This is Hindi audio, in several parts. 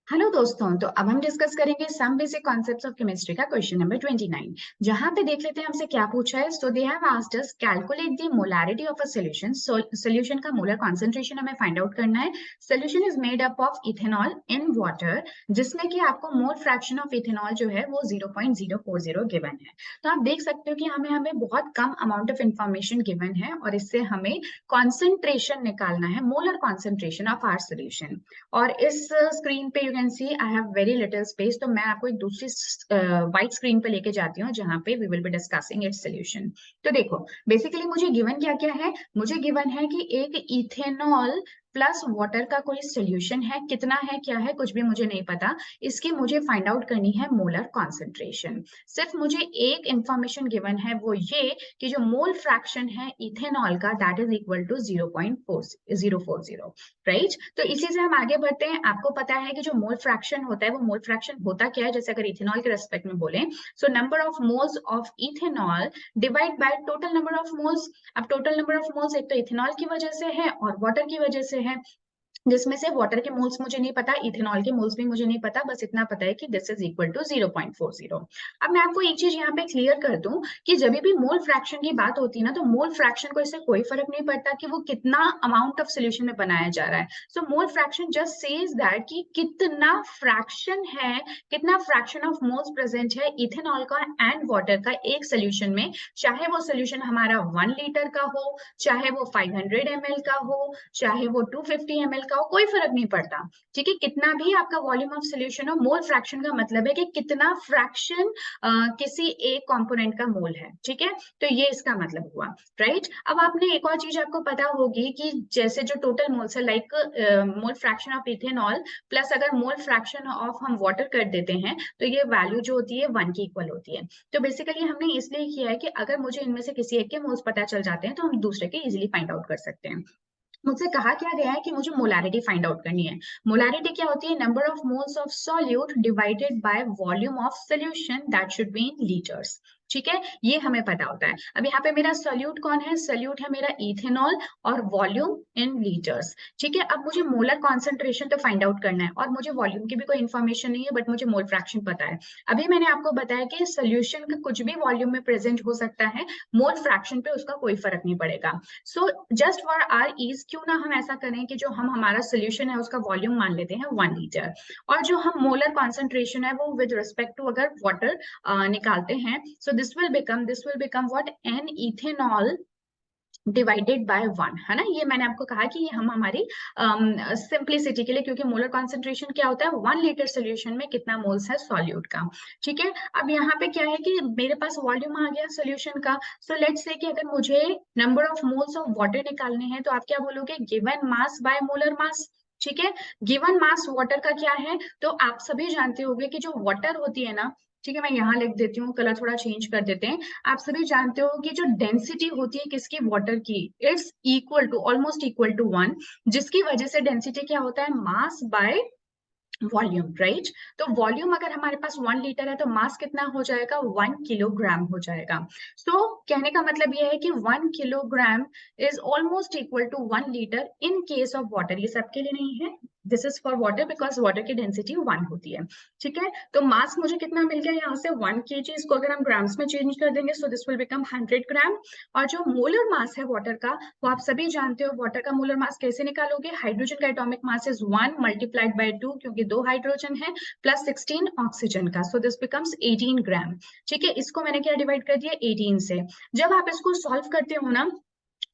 हेलो दोस्तों, तो अब हम डिस्कस करेंगे some basic concepts of chemistry का क्वेश्चन नंबर 29। जहां पे देख लेते हैं हमसे क्या पूछा है। So they have asked us calculate the molarity of a solution. Solution का मोलर कॉन्सेंट्रेशन हमें फाइंड आउट करना है। Solution is made up of ethanol in water, जिसमें कि आपको मोल फ्रैक्शन ऑफ इथेनॉल जो है वो 0.040 गिवन है। तो आप देख सकते हो कि हमें हमें बहुत कम अमाउंट ऑफ इंफॉर्मेशन गिवन है और इससे हमें कॉन्सेंट्रेशन निकालना है, molar concentration of our solution. और इस स्क्रीन पे you can see I have very little space, तो मैं आपको एक दूसरी वाइट स्क्रीन पे लेके जाती हूँ जहां पे we will be discussing its solution. तो देखो, बेसिकली मुझे गिवन क्या क्या है। मुझे गिवन है कि एक इथेनॉल प्लस वाटर का कोई सोल्यूशन है, कितना है क्या है कुछ भी मुझे नहीं पता। इसकी मुझे फाइंड आउट करनी है मोलर कॉन्सेंट्रेशन। सिर्फ मुझे एक इंफॉर्मेशन गिवन है, वो ये कि जो मोल फ्रैक्शन है इथेनॉल का that is equal to 0.040, right. तो इसी से हम आगे बढ़ते हैं। आपको पता है कि जो मोल फ्रैक्शन होता है वो मोल फ्रैक्शन होता क्या है। जैसे अगर इथेनॉल के रेस्पेक्ट में बोले, so number of moles of ethanol divide by total number of moles. अब टोटल नंबर ऑफ मोल्स एक तो इथेनॉल की वजह से है और वाटर की वजह से है, जिसमें से वाटर के मोल्स मुझे नहीं पता, इथेनॉल के मोल्स भी मुझे नहीं पता, बस इतना पता है कि दिस इज इक्वल टू 0.40। अब मैं आपको एक चीज यहाँ पे क्लियर कर दूं कि जब भी मोल फ्रैक्शन की बात होती है ना, तो मोल फ्रैक्शन को इससे कोई फर्क नहीं पड़ता कि वो कितना अमाउंट ऑफ सोल्यूशन में बनाया जा रहा है। So mole fraction just says that कि कितना फ्रैक्शन है, कितना फ्रैक्शन ऑफ मोल्स प्रेजेंट है इथेनॉल का एंड वाटर का एक सोल्यूशन में। चाहे वो सोल्यूशन हमारा 1 लीटर का हो, चाहे वो 500 ml का हो, चाहे वो 250 ml का हो, कोई फर्क नहीं पड़ता। ठीक है, कितना भी आपका वॉल्यूम ऑफ सोल्यूशन हो, मोल फ्रैक्शन का मतलब है कि कितना फ्रैक्शन किसी एक कंपोनेंट का मोल है। ठीक है, तो ये इसका मतलब हुआ, राइट। अब आपने एक और चीज आपको पता होगी कि जैसे जो टोटल मोल्स है, like mole fraction of ethanol plus अगर मोल फ्रैक्शन ऑफ हम वाटर कर देते हैं, तो ये वैल्यू जो होती है 1 की इक्वल होती है। तो बेसिकली हमने इसलिए किया है कि अगर मुझे इनमें से किसी एक के मोल्स पता चल जाते हैं तो हम दूसरे के इजिली फाइंड आउट कर सकते हैं। मुझसे कहा क्या गया है कि मुझे मोलैरिटी फाइंड आउट करनी है। मोलैरिटी क्या होती है? Number of moles of solute divided by volume of solution that should be in litres. ठीक है, ये हमें पता होता है। अब यहाँ पे मेरा सॉल्यूट कौन है? सॉल्यूट है मेरा इथेनॉल और वॉल्यूम इन लीटर्स। ठीक है, अब मुझे मोलर कॉन्सेंट्रेशन तो फाइंड आउट करना है और मुझे वॉल्यूम की भी कोई इन्फॉर्मेशन नहीं है, बट मुझे मोल फ्रैक्शन पता है। अभी मैंने आपको बताया कि सोल्यूशन का कुछ भी वॉल्यूम में प्रेजेंट हो सकता है, मोल फ्रैक्शन पे उसका कोई फर्क नहीं पड़ेगा। So just for our ease, क्यों ना हम ऐसा करें कि जो हम हमारा सोल्यूशन है उसका वॉल्यूम मान लेते हैं 1 लीटर, और जो हम मोलर कॉन्सेंट्रेशन है वो विद रिस्पेक्ट टू अगर वाटर निकालते हैं, so this will become what? N ethanol divided by 1, है ना। ये मैंने आपको कहा कि ये हम हमारी सिंप्लिसिटी के लिए, क्योंकि मोलर कॉन्सेंट्रेशन क्या होता है, 1 लीटर सोल्यूशन में कितना मोल्स है सॉल्यूट का। ठीक है, अब यहाँ पे क्या है कि मेरे पास वॉल्यूम आ गया सोल्यूशन का। सो लेट्स से कि अगर मुझे number of moles of water निकालने हैं, तो आप क्या बोलोगे? Given mass by molar mass. ठीक है, गिवन मास वाटर का क्या है? तो आप सभी जानते होंगे कि जो वाटर होती है ना, ठीक है, मैं यहाँ लिख देती हूँ, कलर थोड़ा चेंज कर देते हैं। आप सभी जानते हो कि जो डेंसिटी होती है किसकी? वाटर की, it's equal to, almost equal to 1, जिसकी वजह से डेंसिटी क्या होता है? Mass by volume, right. तो वॉल्यूम अगर हमारे पास 1 लीटर है तो मास कितना हो जाएगा? 1 किलोग्राम हो जाएगा। सो कहने का मतलब यह है कि 1 kilogram is almost equal to 1 litre in case of water. ये सबके लिए नहीं है, this is for water because water की डेंसिटी 1 होती है। ठीक है, तो मास मुझे कितना मिल गया यहाँ से? 1 kg। इसको अगर हम ग्राम्स में चेंज कर देंगे, सो दिस विल बिकम 100 ग्राम। और जो मोलर मास है वाटर का, वो आप सभी जानते हो, वाटर का मोलर मास कैसे निकालोगे? हाइड्रोजन का atomic mass is 1 multiplied by 2, क्योंकि 2 हाइड्रोजन है, प्लस 16 ऑक्सीजन का, सो दिस बिकम्स 18 ग्राम। ठीक है, इसको मैंने क्या डिवाइड कर दिया? 18 से। जब आप इसको सॉल्व करते हो ना,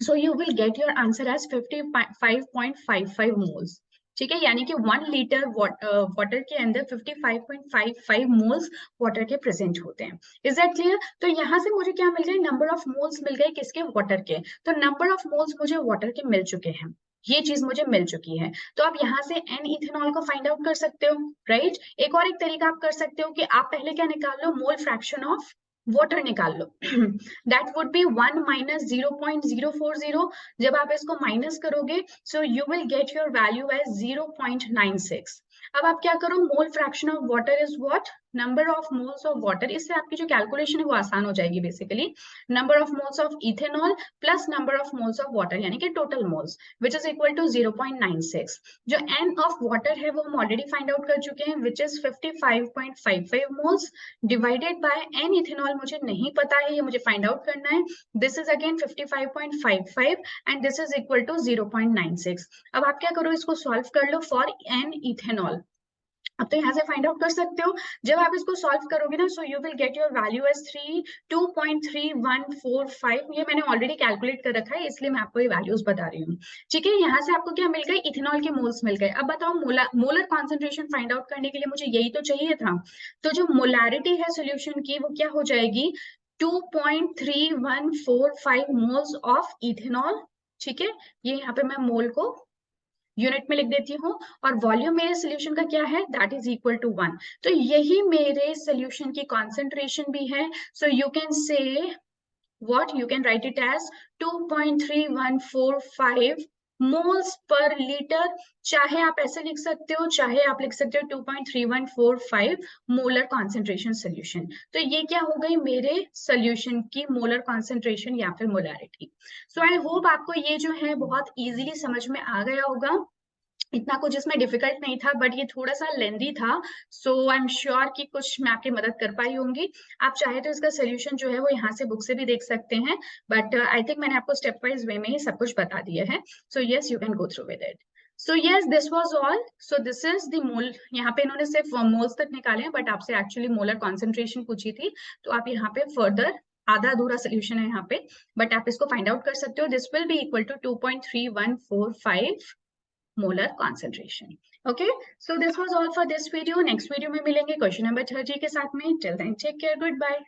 so you will get your answer as 55.55 moles. ठीक है, यानी कि 1 लीटर वाटर के अंदर 55.55 मोल्स वाटर के प्रेजेंट होते हैं। Is that clear? तो यहाँ से मुझे क्या मिल गए? नंबर ऑफ मोल्स मिल गए, किसके? वाटर के। तो नंबर ऑफ मोल्स मुझे वाटर के मिल चुके हैं, ये चीज मुझे मिल चुकी है। तो आप यहाँ से एन इथेनॉल को फाइंड आउट कर सकते हो, राइट। एक और एक तरीका आप कर सकते हो कि आप पहले क्या निकाल लो? मोल फ्रैक्शन ऑफ वाटर निकाल लो। That would be 1 minus 0.040। जब आप इसको माइनस करोगे, so you will get your value as 0.96। अब आप क्या करो, mole fraction of water is what, number of moles of water, इससे आपकी जो कैलकुलेशन है वो आसान हो जाएगी basically. Number of moles of ethanol plus number of moles of water यानी कि total moles which is equal to 0.96। जो एन ऑफ वाटर है वो हम ऑलरेडी फाइंड आउट कर चुके हैं which is 55.55 moles divided by N ethanol मुझे नहीं पता है, ये मुझे फाइंड आउट करना है। This is again 55.55 and this is equal to 0.96। अब आप क्या करो, इसको सॉल्व कर लो फॉर एन इथेनॉल। अब तो यहाँ से फाइंड आउट कर सकते हो, जब आप इसको सॉल्व करोगे ना, so you will get your value as 2.3145। ये मैंने ऑलरेडी कैलकुलेट कर रखा है इसलिए मैं आपको ये वैल्यूज बता रही हूँ। ठीक है, यहाँ से आपको क्या मिल गए, इथेनॉल के मोल्स मिल गए। अब बताओ मोलर कॉन्सेंट्रेशन फाइंड आउट करने के लिए मुझे यही तो चाहिए था। तो जो मोलैरिटी है सोल्यूशन की वो क्या हो जाएगी, 2.3145 मोल्स ऑफ इथेनॉल। ठीक है, ये यहाँ पे मैं मोल को यूनिट में लिख देती हूँ, और वॉल्यूम मेरे सोल्यूशन का क्या है, दैट इज इक्वल टू 1। तो यही मेरे सोल्यूशन की कॉन्सेंट्रेशन भी है। So you can say what you can write it as 2.3145 moles per litre. चाहे आप ऐसे लिख सकते हो, चाहे आप लिख सकते हो 2.3145 मोलर कॉन्सेंट्रेशन सोल्यूशन। तो ये क्या हो गई, मेरे सोल्यूशन की मोलर कॉन्सेंट्रेशन या फिर मोलैरिटी। सो आई होप आपको ये जो है बहुत इजीली समझ में आ गया होगा, इतना कुछ इसमें डिफिकल्ट नहीं था, बट ये थोड़ा सा लेंदी था। सो आई एम श्योर कि कुछ मैं आपकी मदद कर पाई होंगी। आप चाहे तो इसका सोल्यूशन जो है वो यहाँ से बुक से भी देख सकते हैं, बट आई थिंक मैंने आपको स्टेप वाइज वे में ही सब कुछ बता दिया है। So yes, you can go through with it. So yes, this was all. So this is the mole, यहाँ पे इन्होंने सिर्फ मोल्स तक निकाले हैं, बट आपसे एक्चुअली मोलर कॉन्सेंट्रेशन पूछी थी, तो आप यहाँ पे फर्दर आधा अधूरा सोल्यूशन है यहाँ पे, बट आप इसको फाइंड आउट कर सकते हो। This will be equal to 2.3145 molar concentration. Okay, so this was all for this video. Next video में मिलेंगे क्वेश्चन नंबर 30 के साथ में. Till then, take care. Goodbye.